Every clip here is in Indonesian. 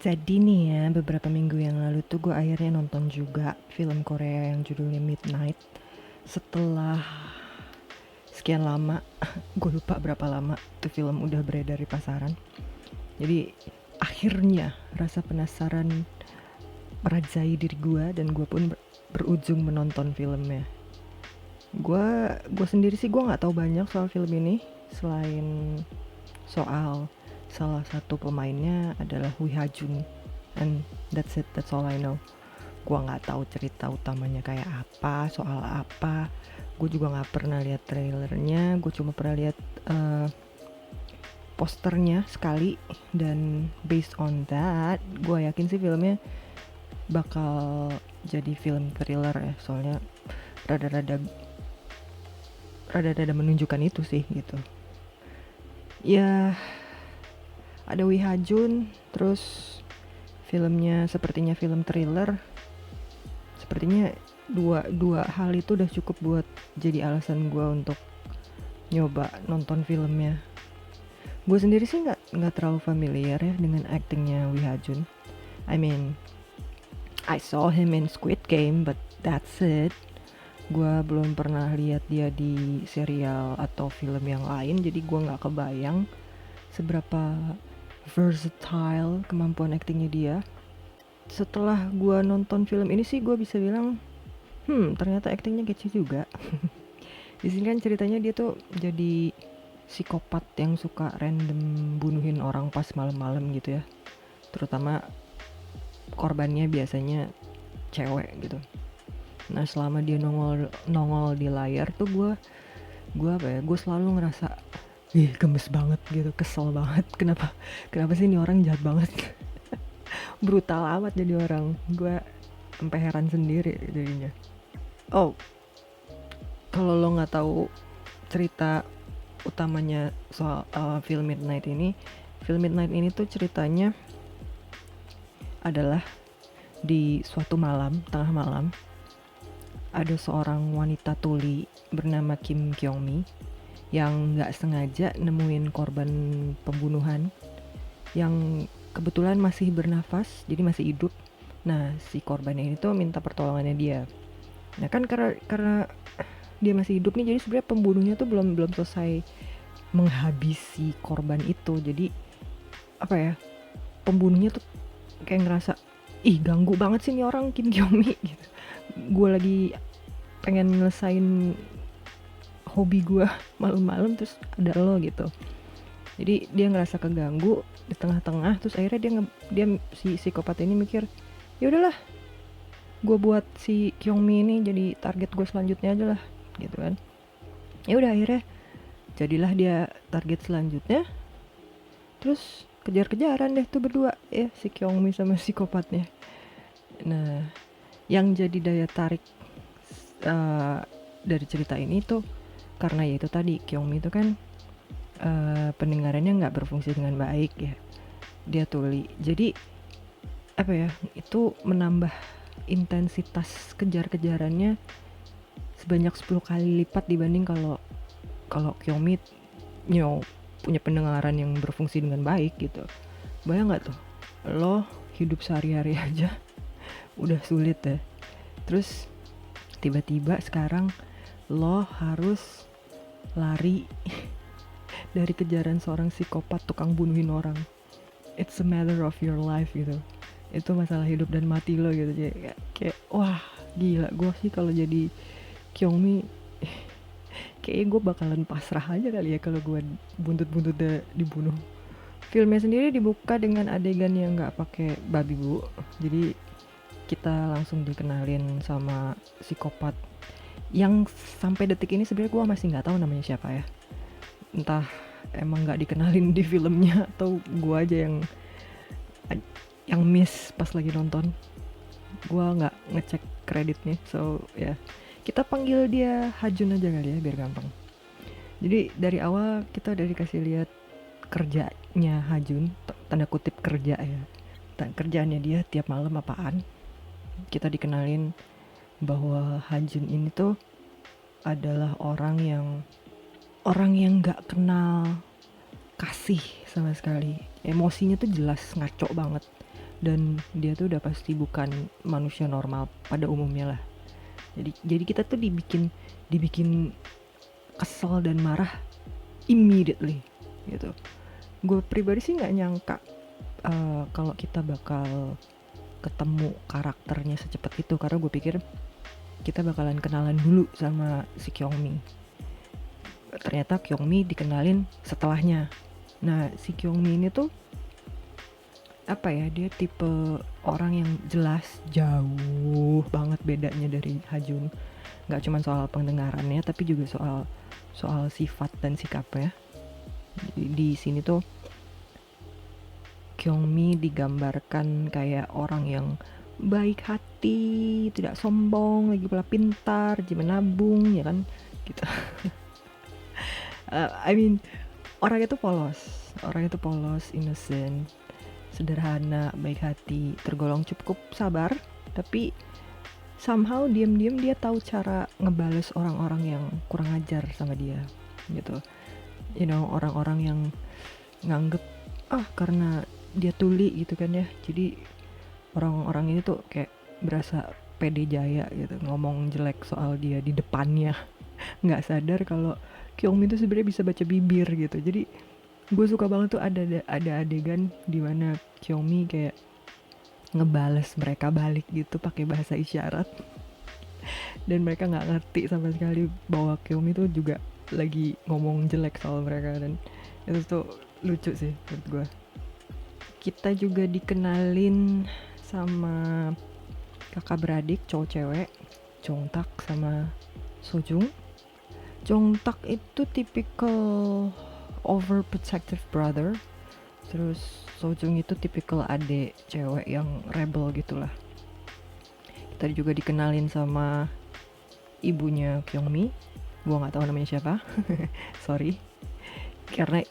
Jadi nih ya, beberapa minggu yang lalu tuh gue akhirnya nonton juga film Korea yang judulnya Midnight. Setelah sekian lama, gue lupa berapa lama tuh film udah beredar di pasaran. Jadi akhirnya rasa penasaran merajai diri gue dan gue pun berujung menonton filmnya. Gue sendiri sih gue nggak tahu banyak soal film ini selain soal salah satu pemainnya adalah Wi Ha Jun, and that's it, that's all I know. Gua nggak tahu cerita utamanya kayak apa, soal apa. Gue juga nggak pernah lihat trailernya, gue cuma pernah lihat uh, posternya sekali, dan based on that gue yakin sih filmnya bakal jadi film thriller ya, soalnya rada-rada rada-rada menunjukkan itu sih gitu ya. Ada Wi Ha Jun, terus filmnya sepertinya film thriller. Sepertinya dua hal itu udah cukup buat jadi alasan gue untuk nyoba nonton filmnya. Gue sendiri sih nggak terlalu familiar ya dengan actingnya Wi Ha Jun. I mean, I saw him in Squid Game, but that's it. Gue belum pernah lihat dia di serial atau film yang lain, jadi gue nggak kebayang seberapa versatile kemampuan actingnya dia. Setelah gue nonton film ini sih gue bisa bilang, ternyata actingnya kece juga. Di sini kan ceritanya dia tuh jadi psikopat yang suka random bunuhin orang pas malam-malam gitu ya. Terutama korbannya biasanya cewek gitu. Nah, selama dia nongol nongol di layar tuh gue apa ya? Gue selalu ngerasa gemes banget gitu, kesel banget. Kenapa sih ini orang jahat banget? Brutal amat jadi orang. Gue sampai heran sendiri jadinya. Oh, kalau lo nggak tahu cerita utamanya soal film Midnight ini tuh ceritanya adalah di suatu malam, tengah malam, ada seorang wanita tuli bernama Kim Kyung Mi yang nggak sengaja nemuin korban pembunuhan yang kebetulan masih bernafas, jadi masih hidup. Nah, si korbannya ini tuh minta pertolongannya dia. Nah kan karena dia masih hidup nih, jadi sebenarnya pembunuhnya tuh belum belum selesai menghabisi korban itu. Jadi apa ya, pembunuhnya tuh kayak ngerasa, ih ganggu banget sih nih orang Kim Kyomi gitu. Gue lagi pengen nyelesain hobi gue malam-malam, terus ada lo gitu. Jadi dia ngerasa keganggu di tengah-tengah, terus akhirnya dia si psikopat ini mikir, ya udahlah, gue buat si Kyungmi ini jadi target gue selanjutnya aja lah gitu kan. Ya udah, akhirnya jadilah dia target selanjutnya. Terus kejar-kejaran deh tuh berdua ya, si Kyungmi sama psikopatnya. Nah, yang jadi daya tarik dari cerita ini tuh karena ya itu tadi, Kyungmi itu kan pendengarannya nggak berfungsi dengan baik ya, dia tuli. Jadi apa ya, itu menambah intensitas kejar-kejarannya sebanyak 10 kali lipat dibanding kalau kalau Kyungmi punya pendengaran yang berfungsi dengan baik gitu. Bayang nggak tuh, lo hidup sehari-hari aja udah sulit ya, terus tiba-tiba sekarang lo harus lari dari kejaran seorang psikopat tukang bunuhin orang. It's a matter of your life gitu, itu masalah hidup dan mati lo gitu. Jadi kayak wah gila, gue sih kalau jadi Kyungmi kayaknya gue bakalan pasrah aja kali ya kalau gue buntut-buntut dibunuh. Filmnya sendiri dibuka dengan adegan yang nggak pakai babi bu, jadi kita langsung dikenalin sama psikopat yang sampai detik ini sebenarnya gue masih nggak tahu namanya siapa ya. Entah emang nggak dikenalin di filmnya atau gue aja yang miss pas lagi nonton. Gue nggak ngecek kreditnya, so ya kita panggil dia Hajun aja kali ya biar gampang. Jadi dari awal kita udah dikasih lihat kerjanya Hajun, tanda kutip kerja ya. Kerjaannya dia tiap malam apaan. Kita dikenalin bahwa Hajun ini tuh adalah orang yang nggak kenal kasih sama sekali. Emosinya tuh jelas ngaco banget. dan dia tuh udah pasti bukan manusia normal pada umumnya lah. Jadi kita tuh dibikin kesel dan marah immediately gitu. Gue pribadi sih nggak nyangka kalau kita bakal ketemu karakternya secepat itu, karena gue pikir kita bakalan kenalan dulu sama si Kyungmi. Ternyata Kyungmi dikenalin setelahnya. Nah, si Kyungmi ini tuh apa ya, dia tipe orang yang jelas jauh banget bedanya dari Hajun. Nggak cuma soal pendengarannya, tapi juga soal sifat dan sikapnya. Di sini tuh Kyungmi digambarkan kayak orang yang baik hati, tidak sombong, lagi pula pintar, rajin menabung, ya kan, gitu. I mean, orangnya tuh polos, innocent, sederhana, baik hati, tergolong cukup sabar, tapi somehow diam-diam dia tahu cara ngebales orang-orang yang kurang ajar sama dia, gitu. You know, orang-orang yang nganggep karena dia tuli gitu kan ya, jadi orang-orang ini tuh kayak berasa pede jaya gitu, ngomong jelek soal dia di depannya, nggak sadar kalau Kyungmi itu sebenarnya bisa baca bibir gitu. Jadi gue suka banget tuh ada adegan dimana Kyungmi kayak ngebales mereka balik gitu pakai bahasa isyarat, dan mereka nggak ngerti sama sekali bahwa Kyungmi tuh juga lagi ngomong jelek soal mereka, dan itu tuh lucu sih menurut gue. Kita juga dikenalin sama kakak beradik cowok cewek, Jongtak sama Sojung. Jongtak itu tipikal overprotective brother, terus Sojung itu tipikal adik cewek yang rebel gitulah. Kita juga dikenalin sama ibunya Kyungmi, gua nggak tahu namanya siapa, sorry, karena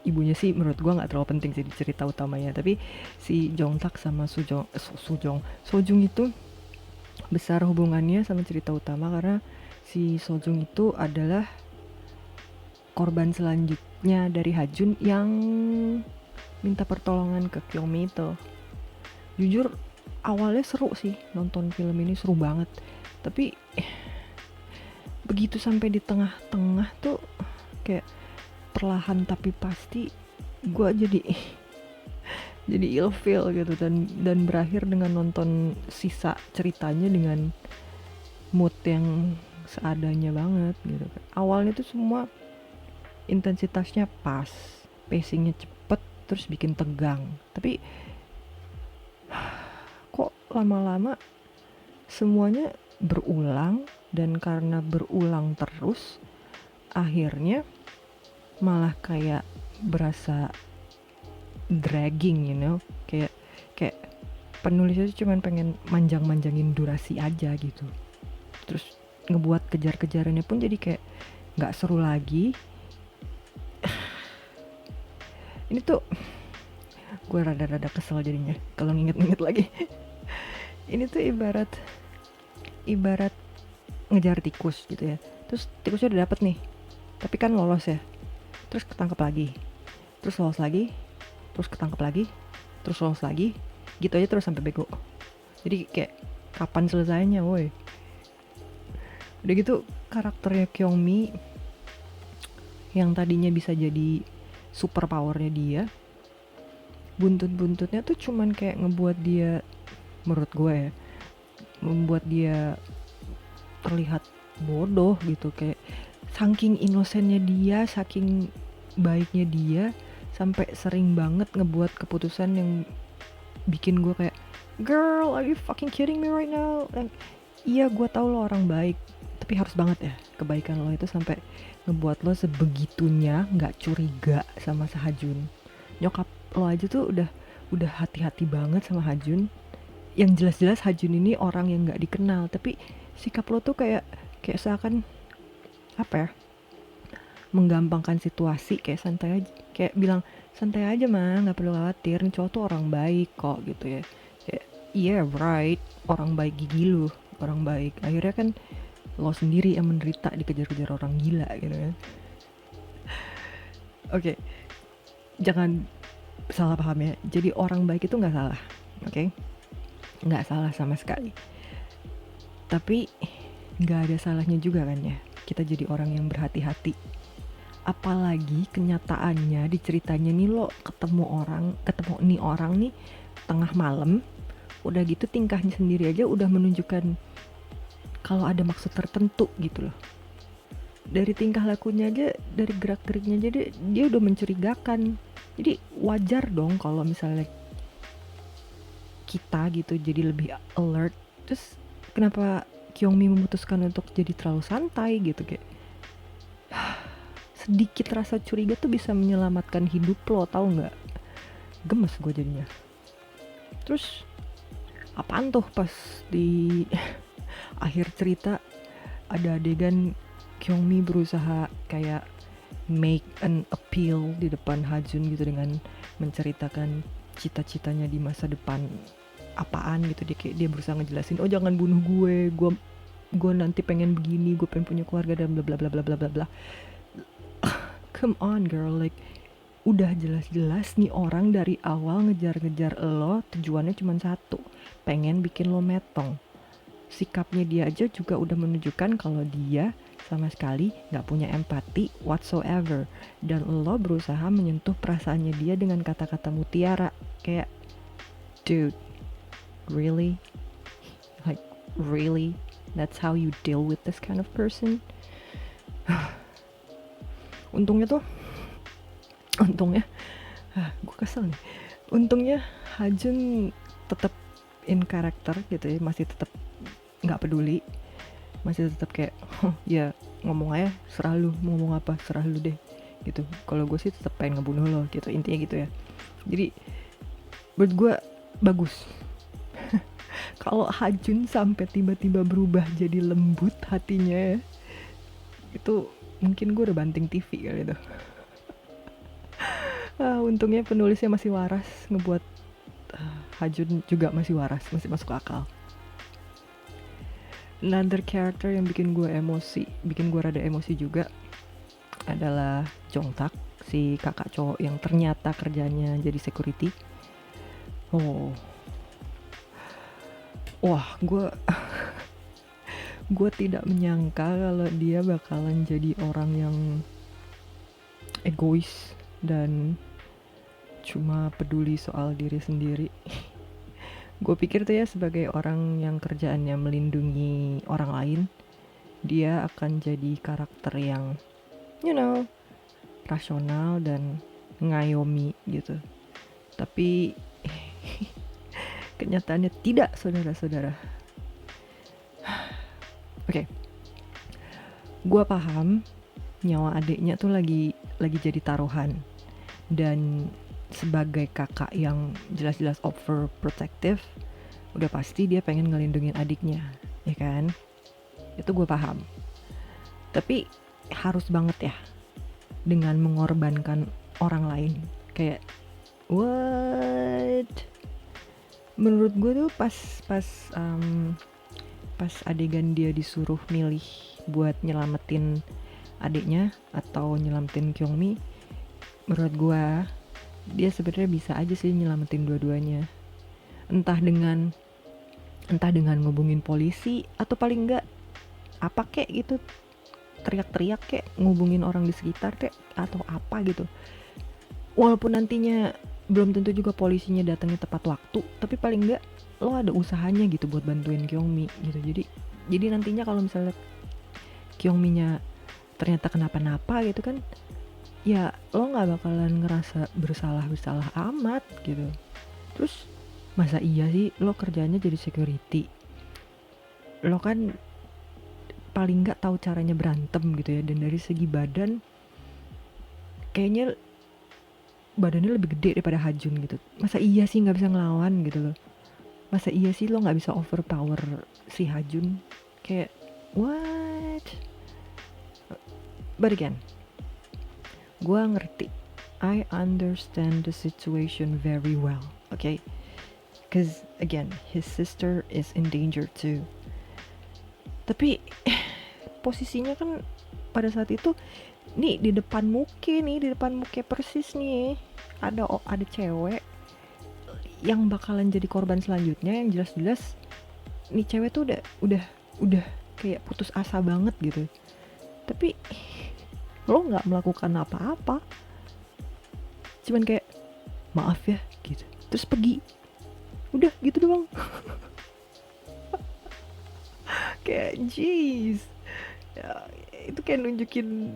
ibunya sih menurut gue nggak terlalu penting sih di cerita utamanya. Tapi si Jongtak sama Sojung itu besar hubungannya sama cerita utama, karena si Sojung itu adalah korban selanjutnya dari Hajun yang minta pertolongan ke Kyungmi itu. Jujur awalnya seru sih nonton film ini, seru banget, tapi begitu sampai di tengah-tengah tuh kayak perlahan tapi pasti gue jadi ilfeel gitu, dan berakhir dengan nonton sisa ceritanya dengan mood yang seadanya banget gitu. Awalnya tuh semua intensitasnya pas, pacingnya cepet, terus bikin tegang, tapi kok lama-lama semuanya berulang, dan karena berulang terus akhirnya malah kayak berasa dragging, you know, kayak penulisnya cuman pengen manjangin durasi aja gitu, terus ngebuat kejar-kejarannya pun jadi kayak nggak seru lagi. Ini tuh gue rada-rada kesel jadinya kalau nginget-nginget lagi. Ini tuh ibarat ngejar tikus gitu ya, terus tikusnya udah dapet nih, tapi kan lolos ya, terus ketangkep lagi, terus lolos lagi, terus ketangkep lagi, terus lolos lagi, gitu aja terus sampai bego. Jadi kayak kapan selesainya woi. Udah gitu karakternya Kyungmi yang tadinya bisa jadi super powernya dia, buntut-buntutnya tuh cuman kayak ngebuat dia, menurut gue ya, membuat dia terlihat bodoh gitu. Kayak saking inosennya dia, saking baiknya dia, sampai sering banget ngebuat keputusan yang bikin gue kayak, girl, are you fucking kidding me right now? Like, iya gue tahu lo orang baik, tapi harus banget ya kebaikan lo itu sampai ngebuat lo sebegitunya nggak curiga sama Sehajun. Nyokap lo aja tuh udah hati-hati banget sama Hajun, yang jelas-jelas Hajun ini orang yang nggak dikenal, tapi sikap lo tuh kayak seakan apa ya, menggampangkan situasi, kayak santai aja, kayak bilang santai aja mah, nggak perlu khawatir, nih cowok tuh orang baik kok gitu ya. Kayak yeah right, orang baik gigi lu, orang baik. Akhirnya kan lo sendiri yang menderita dikejar-kejar orang gila gitu kan. Oke, jangan salah paham ya, jadi orang baik itu nggak salah, Oke, nggak salah sama sekali. Tapi nggak ada salahnya juga kan ya kita jadi orang yang berhati-hati. Apalagi kenyataannya di ceritanya nih, lo ketemu nih orang nih tengah malam, udah gitu tingkahnya sendiri aja udah menunjukkan kalau ada maksud tertentu gitu loh. Dari tingkah lakunya aja, dari gerak geriknya aja dia udah mencurigakan. Jadi wajar dong kalau misalnya kita gitu jadi lebih alert. Terus kenapa Kyungmi memutuskan untuk jadi terlalu santai gitu, kayak sedikit rasa curiga tuh bisa menyelamatkan hidup lo, tau nggak? Gemes gue jadinya. Terus apaan tuh pas di akhir cerita ada adegan Kyungmi berusaha kayak make an appeal di depan Hajun gitu dengan menceritakan cita-citanya di masa depan apaan gitu. Dia berusaha ngejelasin, oh jangan bunuh gue nanti pengen begini, gue pengen punya keluarga dan bla bla bla bla bla bla bla. Come on girl, like udah jelas-jelas nih orang dari awal ngejar-ngejar lo tujuannya cuma satu, pengen bikin lo metong. Sikapnya dia aja juga udah menunjukkan kalau dia sama sekali gak punya empati whatsoever, dan lo berusaha menyentuh perasaannya dia dengan kata-kata mutiara. Kayak dude, really? Like really? That's how you deal with this kind of person? Untungnya gue kesel nih, untungnya Hajun tetap in karakter gitu ya, masih tetap nggak peduli, masih tetap kayak ya ngomong aja, serah lu, mau ngomong apa serah lu deh gitu. Kalau gue sih tetap pengen ngebunuh lo gitu, intinya gitu ya. Jadi menurut gue bagus. Kalau Hajun sampai tiba-tiba berubah jadi lembut hatinya, itu mungkin gue udah banting TV kali itu. Untungnya penulisnya masih waras, ngebuat Hajun juga masih waras, masih masuk akal. Another character yang bikin gue rada emosi juga adalah Jongtak, si kakak cowok yang ternyata kerjanya jadi security. Wah, gue tidak menyangka kalau dia bakalan jadi orang yang egois dan cuma peduli soal diri sendiri. Gue pikir tuh ya, sebagai orang yang kerjaannya melindungi orang lain, dia akan jadi karakter yang rasional dan ngayomi gitu. Tapi kenyataannya tidak, saudara-saudara. Oke. Gue paham nyawa adiknya tuh lagi jadi taruhan, dan sebagai kakak yang jelas-jelas overprotective, udah pasti dia pengen ngelindungin adiknya, ya kan? Itu gue paham. Tapi harus banget ya dengan mengorbankan orang lain. Kayak what? Menurut gue tuh pas adegan dia disuruh milih buat nyelamatin adiknya atau nyelamatin Kyungmi, menurut gue dia sebenarnya bisa aja sih nyelamatin dua-duanya. Entah dengan ngubungin polisi, atau paling enggak apa kek gitu, teriak-teriak kek, ngubungin orang di sekitar kek, atau apa gitu. Walaupun nantinya belum tentu juga polisinya datangnya tepat waktu, tapi paling enggak lo ada usahanya gitu buat bantuin Kyungmi gitu. Jadi nantinya kalau misalnya Kyungmi-nya ternyata kenapa-napa gitu kan, ya lo gak bakalan ngerasa bersalah amat gitu. Terus masa iya sih lo kerjanya jadi security, lo kan paling gak tahu caranya berantem gitu ya, dan dari segi badan kayaknya badannya lebih gede daripada Hajun gitu. Masa iya sih gak bisa ngelawan gitu loh? Masa iya sih lo gak bisa overpower si Hajun? Kayak what? But again, gue ngerti, I understand the situation very well, okay? Cause again, his sister is in danger too. Tapi posisinya kan pada saat itu nih di depan muka persis nih ada cewek yang bakalan jadi korban selanjutnya yang jelas-jelas nih cewek tuh udah kayak putus asa banget gitu, tapi lo nggak melakukan apa-apa, cuman kayak maaf ya gitu terus pergi, udah gitu doang. Kayak jeez ya, itu kayak nunjukin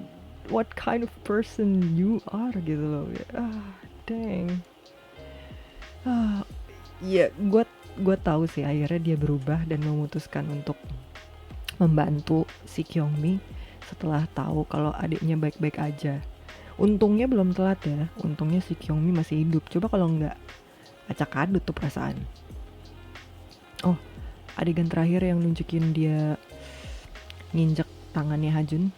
what kind of person you are gitu loh. Dang. Ya gue tahu sih akhirnya dia berubah dan memutuskan untuk membantu si Kyungmi setelah tahu kalau adiknya baik-baik aja. Untungnya belum telat ya, untungnya si Kyungmi masih hidup. Coba kalau nggak, acak adut tuh perasaan. Oh, adegan terakhir yang nunjukin dia nginjek tangannya Hajun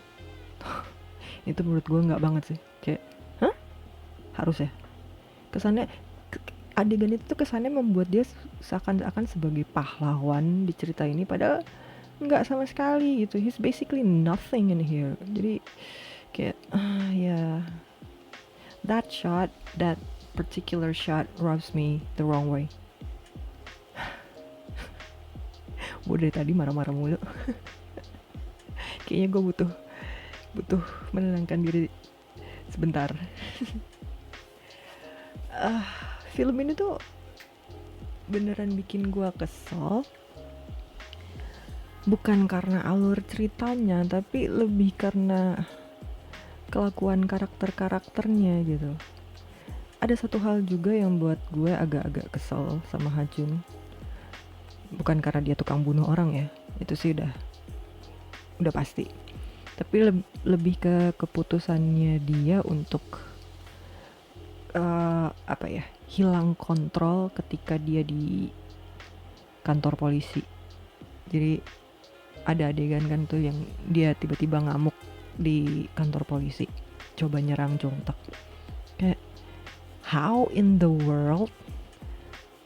itu menurut gue nggak banget sih, kayak hah, harus ya kesannya. Adegan itu tuh kesannya membuat dia seakan-akan sebagai pahlawan di cerita ini, padahal nggak sama sekali gitu. He's basically nothing in here. Jadi kayak ya, that particular shot rubs me the wrong way. Gue dari tadi marah-marah mulu. Kayaknya gue butuh menenangkan diri sebentar. Film ini tuh beneran bikin gue kesel, bukan karena alur ceritanya, tapi lebih karena kelakuan karakter-karakternya gitu. Ada satu hal juga yang buat gue agak-agak kesel sama Hajun. Bukan karena dia tukang bunuh orang ya, itu sih udah pasti. Tapi lebih ke keputusannya dia untuk hilang kontrol ketika dia di kantor polisi. Jadi ada adegan kan tuh yang dia tiba-tiba ngamuk di kantor polisi, coba nyerang Jongtak. Kayak how in the world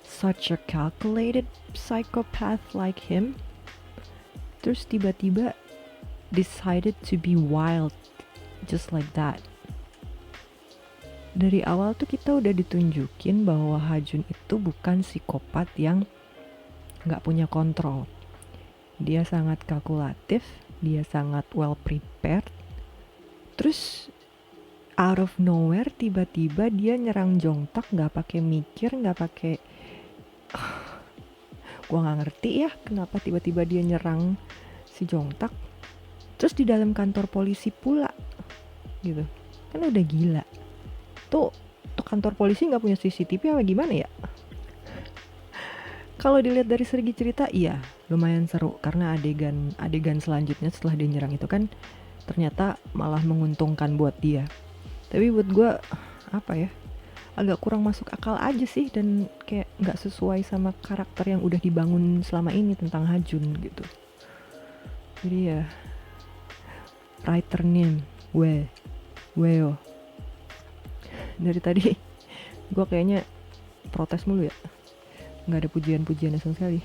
such a calculated psychopath like him terus tiba-tiba decided to be wild just like that. Dari awal tuh kita udah ditunjukin bahwa Hajun itu bukan psikopat yang gak punya kontrol. Dia sangat kalkulatif, dia sangat well prepared. Terus out of nowhere tiba-tiba dia nyerang Jongtak gak pakai mikir, gak pakai gua gak ngerti ya kenapa tiba-tiba dia nyerang si Jongtak. Terus di dalam kantor polisi pula gitu. Kan udah gila. Tuh kantor polisi nggak punya CCTV apa gimana ya? Kalau dilihat dari segi cerita, iya lumayan seru karena adegan selanjutnya setelah dia nyerang itu kan ternyata malah menguntungkan buat dia. Tapi buat gue agak kurang masuk akal aja sih, dan kayak nggak sesuai sama karakter yang udah dibangun selama ini tentang Hajun gitu. Jadi ya, writer name Weo. Dari tadi gue kayaknya protes mulu ya, nggak ada pujian-pujian sama sekali.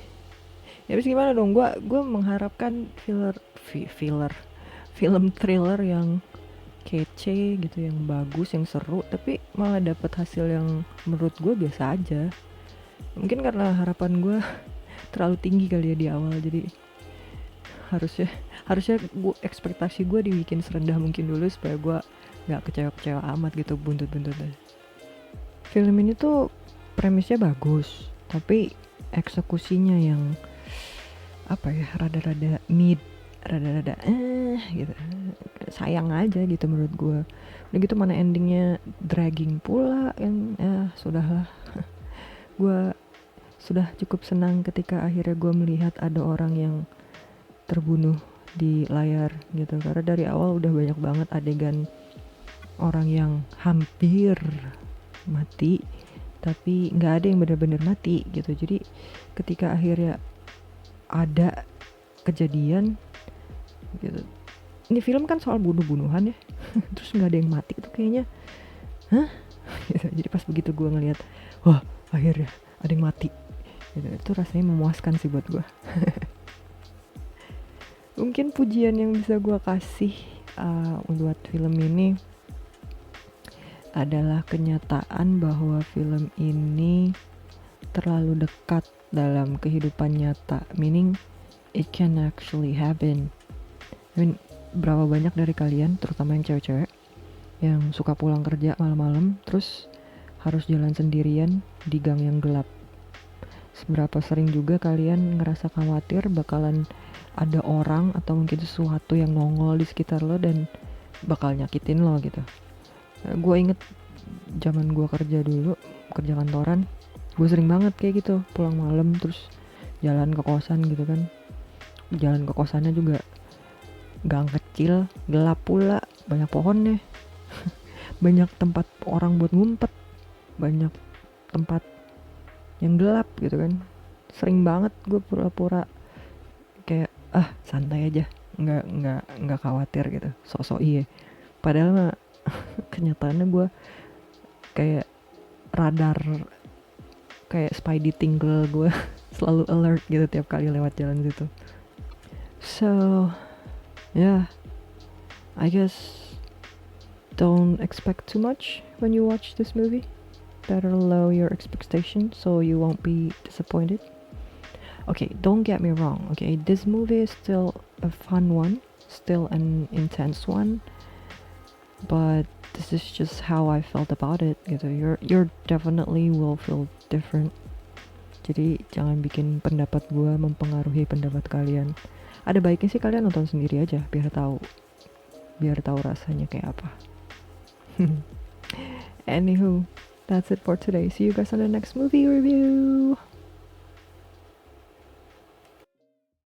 Ya habis gimana dong, gue mengharapkan film thriller yang kece gitu, yang bagus, yang seru, tapi malah dapet hasil yang menurut gue biasa aja. Mungkin karena harapan gue terlalu tinggi kali ya di awal, jadi harusnya ekspektasi gue dibikin serendah mungkin dulu supaya gue nggak kecewa amat gitu buntut-buntutnya. Film ini tuh premisnya bagus, tapi eksekusinya yang rada-rada mid, rada-rada gitu, sayang aja gitu menurut gue. Udah gitu mana endingnya dragging pula, yang sudahlah. Gue sudah cukup senang ketika akhirnya gue melihat ada orang yang terbunuh di layar gitu, karena dari awal udah banyak banget adegan orang yang hampir mati tapi nggak ada yang benar-benar mati gitu. Jadi ketika akhirnya ada kejadian gitu, ini film kan soal bunuh-bunuhan ya terus nggak ada yang mati itu kayaknya gitu. Jadi pas begitu gue ngelihat wah akhirnya ada yang mati gitu, itu rasanya memuaskan sih buat gue. Mungkin pujian yang bisa gue kasih buat film ini adalah kenyataan bahwa film ini terlalu dekat dalam kehidupan nyata, meaning it can actually happen. I mean, berapa banyak dari kalian, terutama yang cewek-cewek, yang suka pulang kerja malam-malam terus harus jalan sendirian di gang yang gelap. Seberapa sering juga kalian ngerasa khawatir bakalan ada orang atau mungkin sesuatu yang nongol di sekitar lo dan bakal nyakitin lo gitu. Gue inget zaman gue kerja dulu, kerja kantoran, gue sering banget kayak gitu, pulang malam terus jalan ke kosan gitu kan. Jalan ke kosannya juga gang kecil, gelap pula, banyak pohonnya, banyak tempat orang buat ngumpet, banyak tempat yang gelap gitu kan. Sering banget gue pura-pura kayak santai aja, nggak khawatir gitu, sok-sok iya. Padahal mah kenyataannya gue kayak radar, kayak spidey tingle gue selalu alert gitu tiap kali lewat jalan situ. So yeah, I guess don't expect too much when you watch this movie. Better lower your expectations so you won't be disappointed. Okay, don't get me wrong, okay, this movie is still a fun one, still an intense one, but this is just how I felt about it gitu. You're definitely will feel different. Jadi jangan bikin pendapat gue mempengaruhi pendapat kalian. Ada baiknya sih kalian nonton sendiri aja biar tahu rasanya kayak apa. Anywho, that's it for today. See you guys on the next movie review.